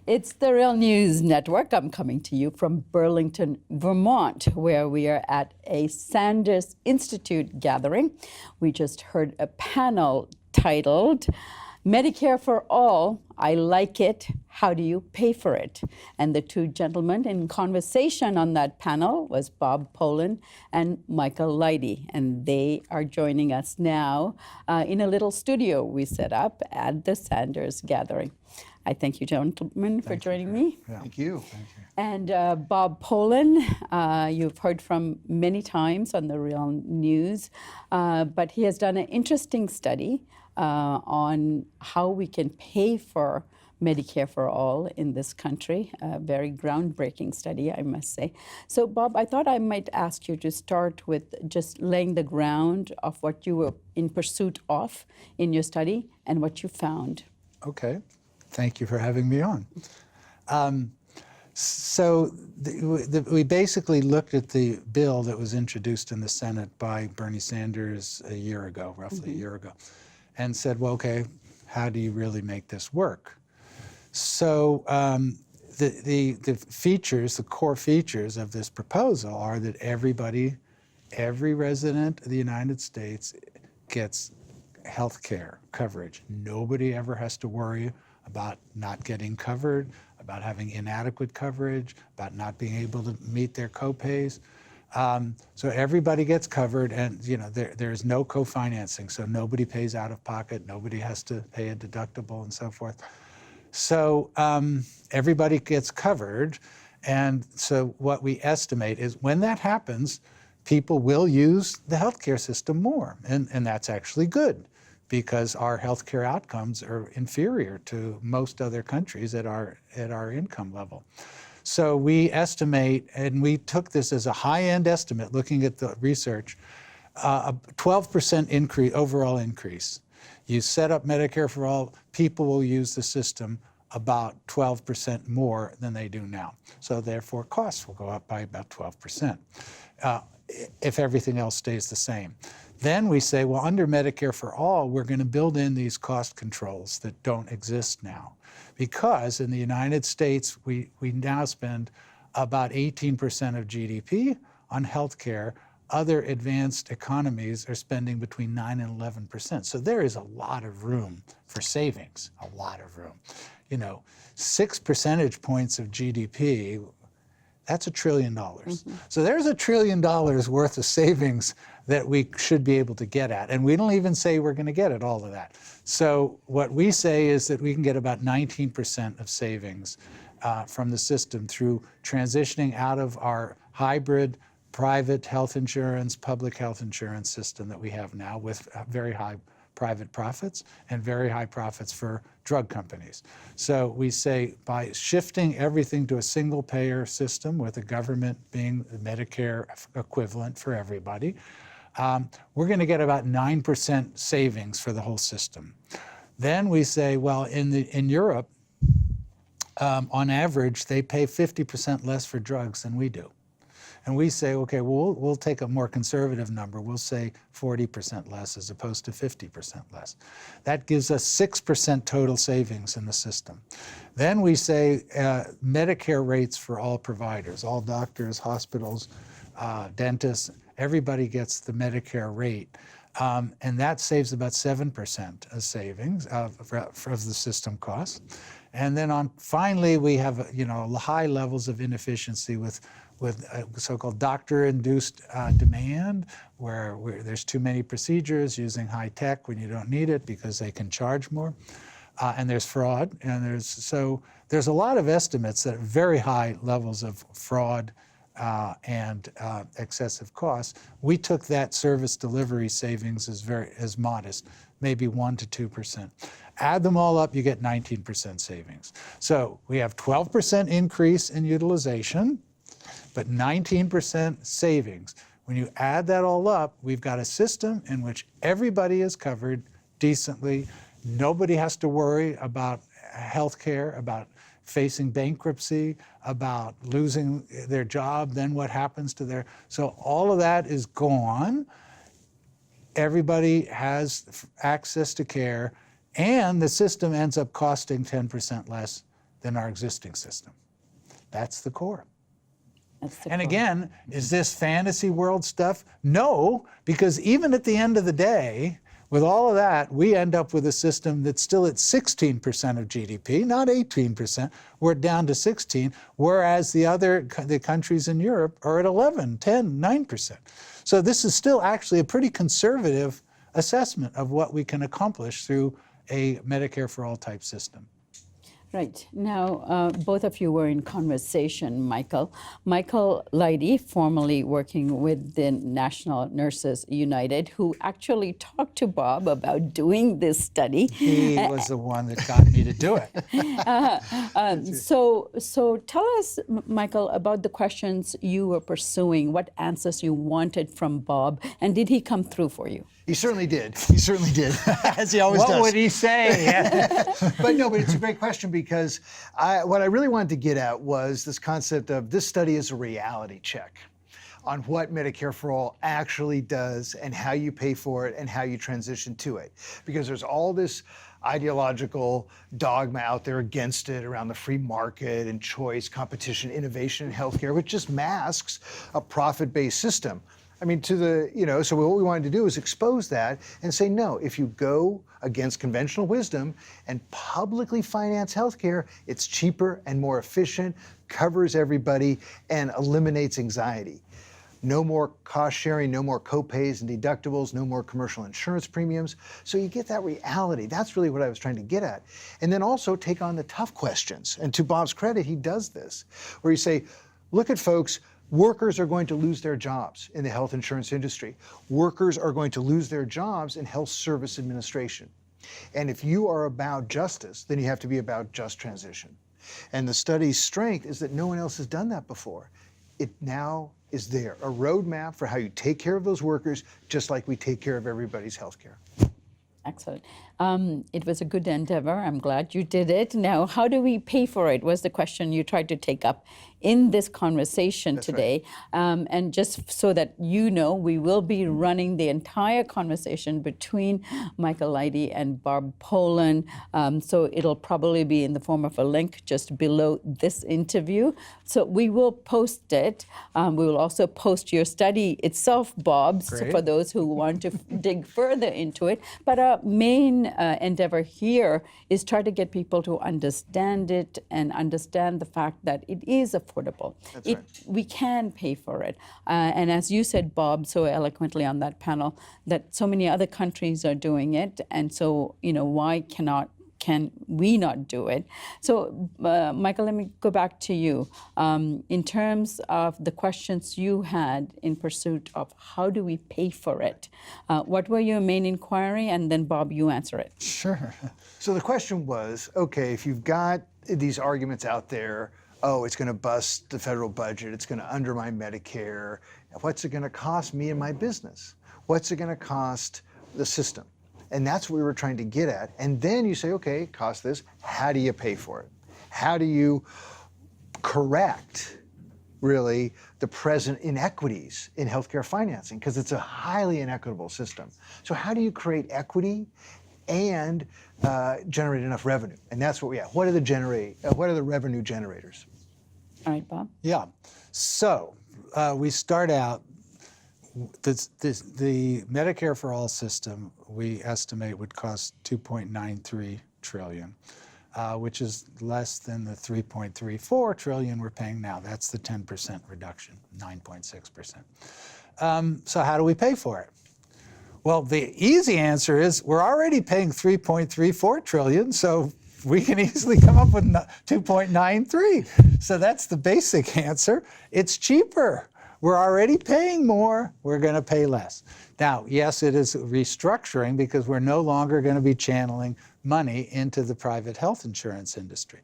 It's the Real News Network. I'm coming to you from Burlington, Vermont, where we are at a Sanders Institute gathering. We just heard a panel titled, Medicare for All, I Like It, How Do You Pay for It? And the two gentlemen in conversation on that panel was Pollin and Michael Lighty, and they are joining us now in a little studio we set up at the Sanders gathering. I thank you, gentlemen, for joining me. Yeah. Thank you. Thank you. And Pollin, you've heard from many times on the Real News, but he has done an interesting study on how we can pay for Medicare for all in this country. A very groundbreaking study, I must say. So, Bob, I thought I might ask you to start with just laying the ground of what you were in pursuit of in your study and what you found. Okay. Thank you for having me on. We basically looked at the bill that was introduced in the Senate by Bernie Sanders a year ago, roughly a year ago, and said, well, okay, how do you really make this work? So the features, the core features of this proposal are that every resident of the United States gets health care coverage. Nobody ever has to worry about not getting covered, about having inadequate coverage, about not being able to meet their copays. So everybody gets covered, and there's no co-financing, so nobody pays out of pocket, nobody has to pay a deductible and so forth. So everybody gets covered, and so what we estimate is when that happens, people will use the healthcare system more, and that's actually good, because our healthcare outcomes are inferior to most other countries at our income level. So we estimate, and we took this as a high-end estimate, looking at the research, a 12% increase, overall increase. You set up Medicare for all, people will use the system about 12% more than they do now. So therefore, costs will go up by about 12%, if everything else stays the same. Then we say, well, under Medicare for All, we're going to build in these cost controls that don't exist now. Because in the United States, we now spend about 18% of GDP on healthcare. Other advanced economies are spending between 9 and 11%. So there is a lot of room for savings, a lot of room. 6 percentage points of GDP, that's $1 trillion. Mm-hmm. So there's $1 trillion worth of savings that we should be able to get at. And we don't even say we're going to get at all of that. So what we say is that we can get about 19% of savings from the system through transitioning out of our hybrid private health insurance, public health insurance system that we have now with very high private profits and very high profits for drug companies. So we say by shifting everything to a single payer system with the government being the Medicare equivalent for everybody, we're going to get about 9% savings for the whole system. Then we say, well, in Europe, on average, they pay 50% less for drugs than we do. And we say, okay, well, we'll take a more conservative number. We'll say 40% less as opposed to 50% less. That gives us 6% total savings in the system. Then we say Medicare rates for all providers, all doctors, hospitals, dentists, everybody gets the Medicare rate. And that saves about 7% of savings of the system costs. And then finally, we have high levels of inefficiency with so-called doctor-induced demand, where there's too many procedures using high tech when you don't need it because they can charge more. And there's fraud, and there's a lot of estimates that very high levels of fraud and excessive costs. We took that service delivery savings as modest, maybe 1 to 2%. Add them all up, you get 19% savings. So we have 12% increase in utilization, but 19% savings. When you add that all up, we've got a system in which everybody is covered decently. Nobody has to worry about health care, about facing bankruptcy, about losing their job, then what happens to so all of that is gone. Everybody has access to care, and the system ends up costing 10% less than our existing system. That's the core. That's the And core. again, is this fantasy world stuff? No, because even at the end of the day, with all of that, we end up with a system that's still at 16% of GDP, not 18%. We're down to 16, whereas the countries in Europe are at 11, 10, 9%. So this is still actually a pretty conservative assessment of what we can accomplish through a Medicare for all type system. Right. Now, both of you were in conversation, Michael. Michael Lighty, formerly working with the National Nurses United, who actually talked to Bob about doing this study. He was the one that got me to do it. So tell us, Michael, about the questions you were pursuing, what answers you wanted from Bob, and did he come through for you? He certainly did. He certainly did, as he always does. What would he say? But it's a great question because what I really wanted to get at was this concept of this study is a reality check on what Medicare for All actually does and how you pay for it and how you transition to it. Because there's all this ideological dogma out there against it around the free market and choice, competition, innovation in healthcare, which just masks a profit-based system. I mean, so what we wanted to do is expose that and say, no, if you go against conventional wisdom and publicly finance healthcare, it's cheaper and more efficient, covers everybody, and eliminates anxiety. No more cost sharing, no more co-pays and deductibles, no more commercial insurance premiums. So you get that reality. That's really what I was trying to get at. And then also take on the tough questions. And to Bob's credit, he does this, where you say, look at folks, workers are going to lose their jobs in the health insurance industry. Workers are going to lose their jobs in health service administration. And if you are about justice, then you have to be about just transition. And the study's strength is that no one else has done that before. It now is there, a roadmap for how you take care of those workers, just like we take care of everybody's health care. Excellent. It was a good endeavor. I'm glad you did it. Now, how do we pay for it was the question you tried to take up in this conversation That's today. right. And just so that you know, we will be running the entire conversation between Michael Lighty and Bob Pollin. So it'll probably be in the form of a link just below this interview. So we will post it. We will also post your study itself, Bob, so Great. for those who want to dig further into it. But our main endeavor here is try to get people to understand it and understand the fact that it is affordable. That's right. We can pay for it. And as you said, Bob, so eloquently on that panel, that so many other countries are doing it. And so, why can we not do it? So, Michael, let me go back to you. In terms of the questions you had in pursuit of how do we pay for it, what were your main inquiry? And then, Bob, you answer it. Sure. So the question was, okay, if you've got these arguments out there, oh, it's going to bust the federal budget, it's going to undermine Medicare, what's it going to cost me and my business? What's it going to cost the system? And that's what we were trying to get at. And then you say, okay, it costs this, how do you pay for it? How do you correct, really, the present inequities in healthcare financing? Because it's a highly inequitable system. So how do you create equity and generate enough revenue? And that's what we have. What are the revenue generators? All right, Bob. Yeah. So we start out, the Medicare for All system, we estimate would cost $2.93 trillion, which is less than the $3.34 trillion we're paying now. That's the 10% reduction, 9.6%. So how do we pay for it? Well, the easy answer is we're already paying $3.34 trillion, so we can easily come up with 2.93. So that's the basic answer. It's cheaper. We're already paying more, we're going to pay less. Now, yes, it is restructuring because we're no longer going to be channeling money into the private health insurance industry.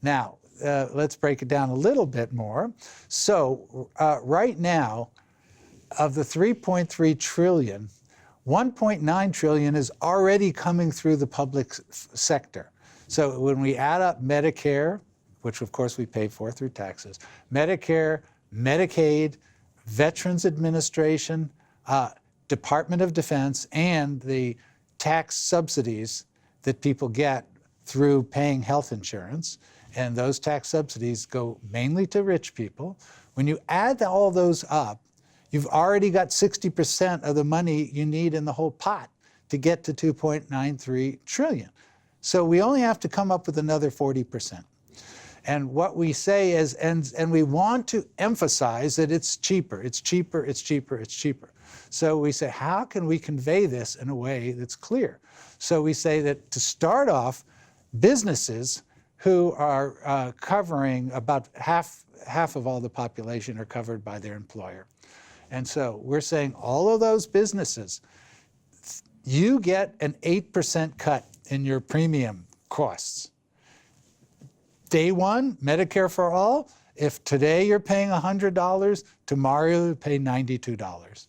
Now, let's break it down a little bit more. So right now, of the 3.3 trillion, 1.9 trillion is already coming through the public sector. So when we add up Medicare, which of course we pay for through taxes, Medicare, Medicaid, Veterans Administration, Department of Defense, and the tax subsidies that people get through paying health insurance, And those tax subsidies go mainly to rich people. When you add all those up, you've already got 60% of the money you need in the whole pot to get to 2.93 trillion. So we only have to come up with another 40%. And what we say is, and we want to emphasize that it's cheaper, it's cheaper, it's cheaper, it's cheaper. So we say, how can we convey this in a way that's clear? So we say that to start off, businesses who are covering about half of all the population are covered by their employer. And so we're saying all of those businesses, you get an 8% cut in your premium costs. Day one, Medicare for all, if today you're paying $100, tomorrow you'll pay $92.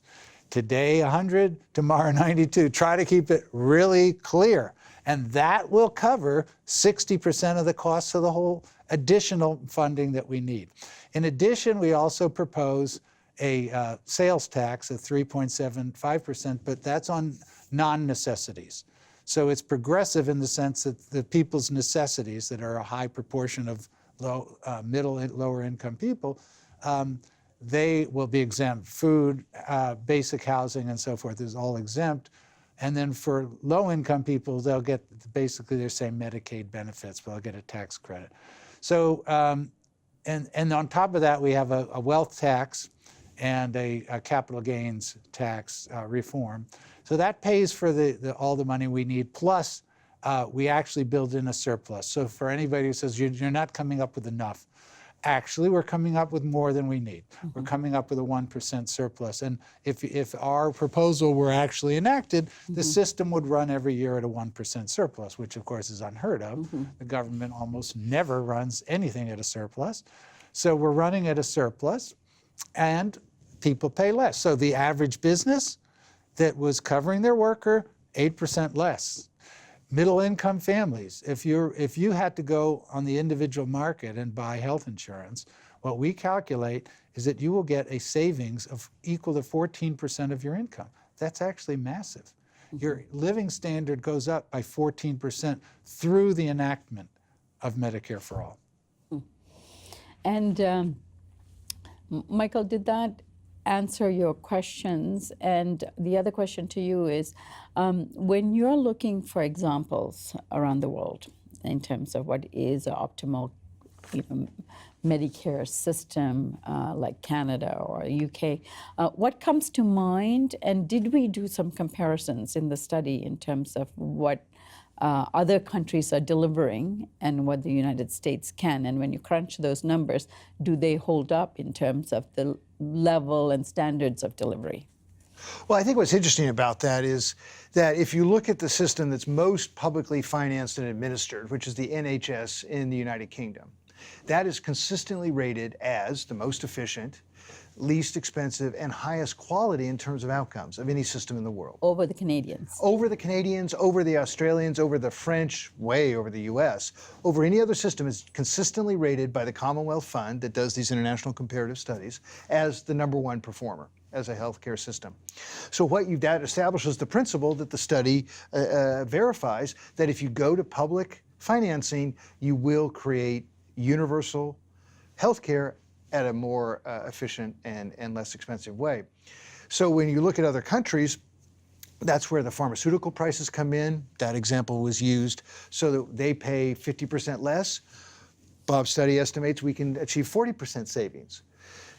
Today $100, tomorrow $92. Try to keep it really clear. And that will cover 60% of the costs of the whole additional funding that we need. In addition, we also propose a sales tax of 3.75%, but that's on non-necessities. So it's progressive in the sense that the people's necessities that are a high proportion of middle and lower income people, they will be exempt. Food, basic housing and so forth is all exempt. And then for low income people, they'll get basically their same Medicaid benefits, but they'll get a tax credit. So, and on top of that, we have a wealth tax and a capital gains tax reform. So that pays for all the money we need, plus we actually build in a surplus. So for anybody who says you're not coming up with enough, actually we're coming up with more than we need. Mm-hmm. We're coming up with a 1% surplus. And if our proposal were actually enacted, mm-hmm. the system would run every year at a 1% surplus, which of course is unheard of. Mm-hmm. The government almost never runs anything at a surplus. So we're running at a surplus and people pay less. So the average business that was covering their worker, 8% less. Middle income families, if you had to go on the individual market and buy health insurance, what we calculate is that you will get a savings of equal to 14% of your income. That's actually massive. Mm-hmm. Your living standard goes up by 14% through the enactment of Medicare for All. And Michael, did that answer your questions? And the other question to you is, when you're looking for examples around the world in terms of what is an optimal Medicare system like Canada or UK, what comes to mind? And did we do some comparisons in the study in terms of what other countries are delivering and what the United States can? And when you crunch those numbers, do they hold up in terms of the level and standards of delivery? Well, I think what's interesting about that is that if you look at the system that's most publicly financed and administered, which is the NHS in the United Kingdom, that is consistently rated as the most efficient, least expensive, and highest quality in terms of outcomes of any system in the world. Over the Canadians. Over the Canadians, over the Australians, over the French, way over the US, over any other system is consistently rated by the Commonwealth Fund that does these international comparative studies as the #1 performer as a healthcare system. So that establishes the principle that the study verifies, that if you go to public financing, you will create universal healthcare at a more efficient and less expensive way. So when you look at other countries, that's where the pharmaceutical prices come in. That example was used so that they pay 50% less. Bob's study estimates we can achieve 40% savings.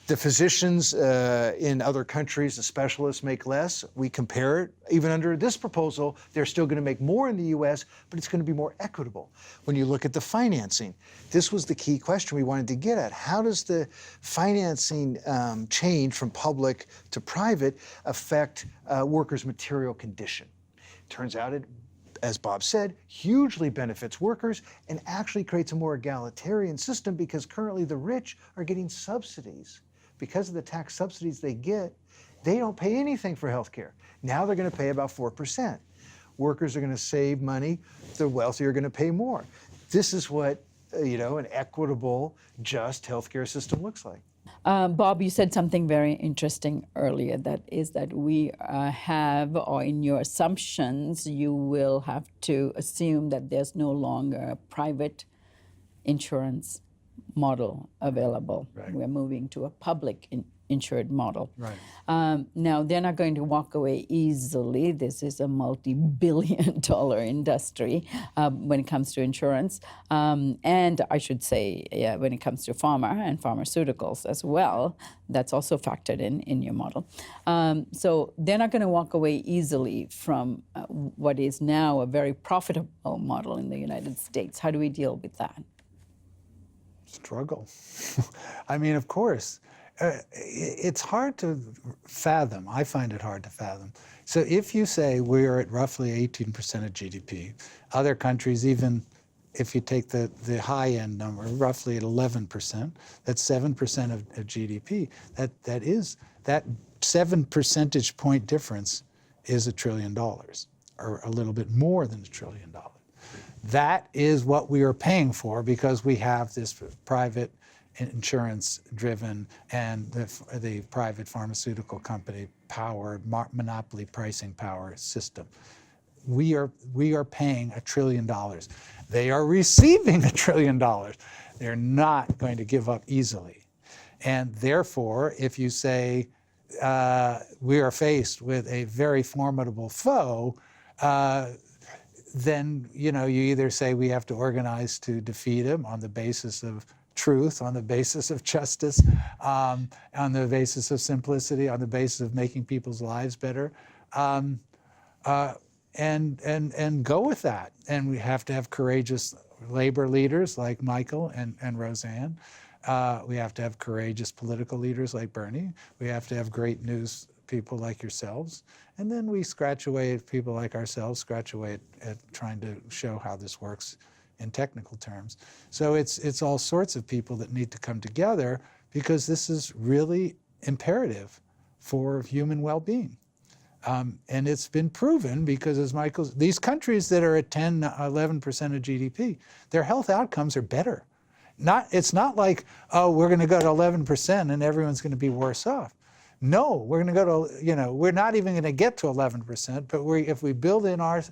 The physicians in other countries, the specialists, make less. We compare it. Even under this proposal, they're still going to make more in the US, but it's going to be more equitable. When you look at the financing, this was the key question we wanted to get at. How does the financing change from public to private affect workers' material condition? Turns out it, as Bob said, hugely benefits workers and actually creates a more egalitarian system, because currently the rich are getting subsidies. Because of the tax subsidies they get, they don't pay anything for health care. Now they're going to pay about 4%. Workers are going to save money. The wealthy are going to pay more. This is what an equitable, just healthcare system looks like. Bob, you said something very interesting earlier, that is that we have, or in your assumptions, you will have to assume that there's no longer a private insurance model available. Right. We're moving to a public insured model. Right. Now, they're not going to walk away easily. This is a multi-billion-dollar industry when it comes to insurance. And I should say, yeah, when it comes to pharma and pharmaceuticals as well, that's also factored in your model. So they're not going to walk away easily from what is now a very profitable model in the United States. How do we deal with that? Struggle. I mean, of course. It's hard to fathom. I find it hard to fathom. So if you say we're at roughly 18% of GDP, other countries, even if you take the high-end number, roughly at 11%, that's 7% of GDP. That 7 percentage point difference is $1 trillion, or a little bit more than $1 trillion. That is what we are paying for because we have this private insurance-driven and the private pharmaceutical company powered monopoly pricing power system. We are paying $1 trillion. They are receiving $1 trillion. They're not going to give up easily. And therefore, if you say we are faced with a very formidable foe, then you either say we have to organize to defeat him on the basis of truth, on the basis of justice, on the basis of simplicity, on the basis of making people's lives better, and go with that. And we have to have courageous labor leaders like Michael and Roseanne. We have to have courageous political leaders like Bernie. We have to have great news people like yourselves. And then we scratch away at people like ourselves, scratch away at trying to show how this works in technical terms. So it's all sorts of people that need to come together because this is really imperative for human well-being. And it's been proven because, as Michael, these countries that are at 10, 11% of GDP, their health outcomes are better. It's not like, oh, we're going to go to 11% and everyone's going to be worse off. No, we're going to go to, we're not even going to get to 11%, but if we build in our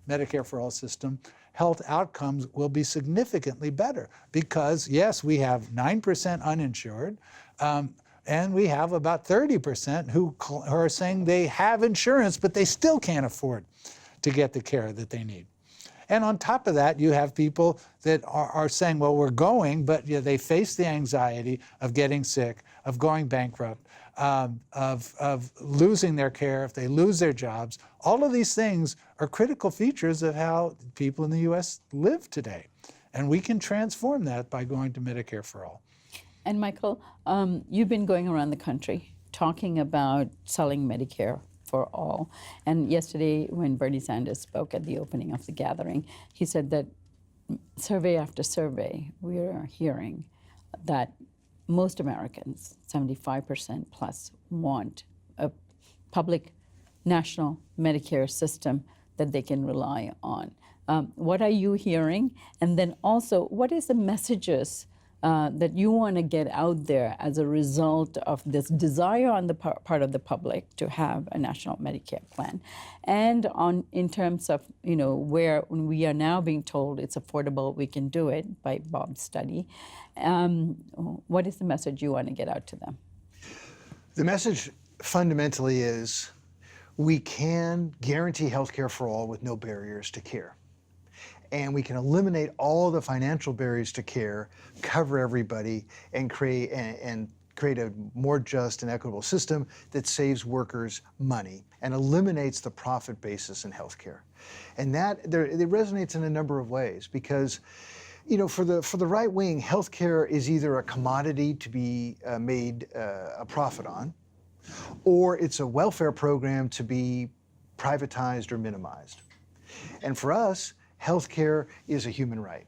Medicare for All system, health outcomes will be significantly better because, yes, we have 9% uninsured, and we have about 30% who are saying they have insurance, but they still can't afford to get the care that they need. And on top of that, you have people that are saying, well, we're going, but they face the anxiety of getting sick, of going bankrupt, of losing their care if they lose their jobs. All of these things are critical features of how people in the U.S. live today. And we can transform that by going to Medicare for All. And Michael, you've been going around the country talking about selling Medicare for all. And yesterday, when Bernie Sanders spoke at the opening of the gathering, he said that survey after survey, we are hearing that most Americans, 75% plus, want a public national Medicare system that they can rely on. What are you hearing? And then also, what is the messages that you want to get out there as a result of this desire on the part of the public to have a national Medicare plan? And in terms of, where when we are now being told it's affordable, we can do it by Bob's study, what is the message you want to get out to them? The message fundamentally is we can guarantee health care for all with no barriers to care. And we can eliminate all the financial barriers to care, cover everybody, and create a more just and equitable system that saves workers money and eliminates the profit basis in healthcare. And it resonates in a number of ways because, for the right wing, healthcare is either a commodity to be made a profit on, or it's a welfare program to be privatized or minimized. And for us, healthcare is a human right.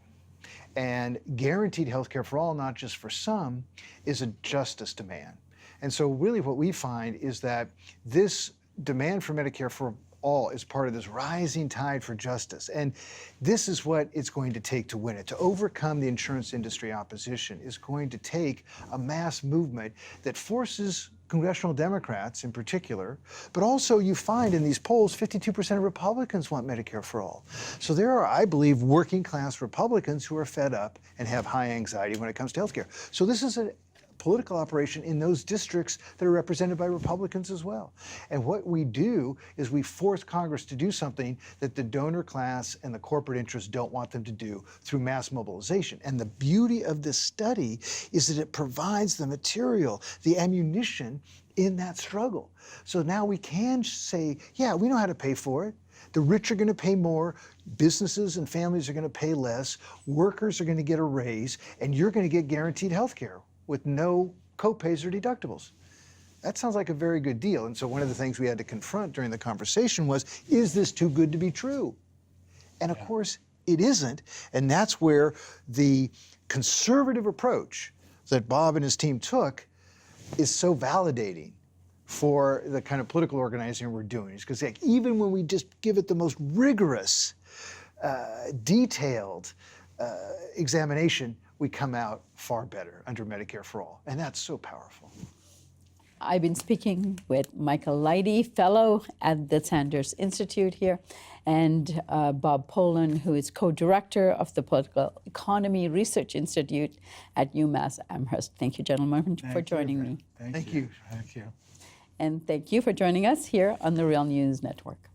And guaranteed healthcare for all, not just for some, is a justice demand. And so really what we find is that this demand for Medicare for all is part of this rising tide for justice. And this is what it's going to take to win it. To overcome the insurance industry opposition is going to take a mass movement that forces congressional Democrats in particular, but also you find in these polls 52% of Republicans want Medicare for all. So there are, I believe, working class Republicans who are fed up and have high anxiety when it comes to healthcare. So this is a political operation in those districts that are represented by Republicans as well. And what we do is we force Congress to do something that the donor class and the corporate interests don't want them to do through mass mobilization. And the beauty of this study is that it provides the material, the ammunition in that struggle. So now we can say, yeah, we know how to pay for it. The rich are going to pay more, businesses and families are going to pay less, workers are going to get a raise, and you're going to get guaranteed health care with no co-pays or deductibles. That sounds like a very good deal. And so one of the things we had to confront during the conversation was, is this too good to be true? And of course, it isn't. And that's where the conservative approach that Bob and his team took is so validating for the kind of political organizing we're doing. Because like, even when we just give it the most rigorous, detailed examination, we come out far better under Medicare for All. And that's so powerful. I've been speaking with Michael Lighty, fellow at the Sanders Institute here, and Bob Pollin, who is co-director of the Political Economy Research Institute at UMass Amherst. Thank you, gentlemen, for joining me. Thank you. Thank you. And thank you for joining us here on the Real News Network.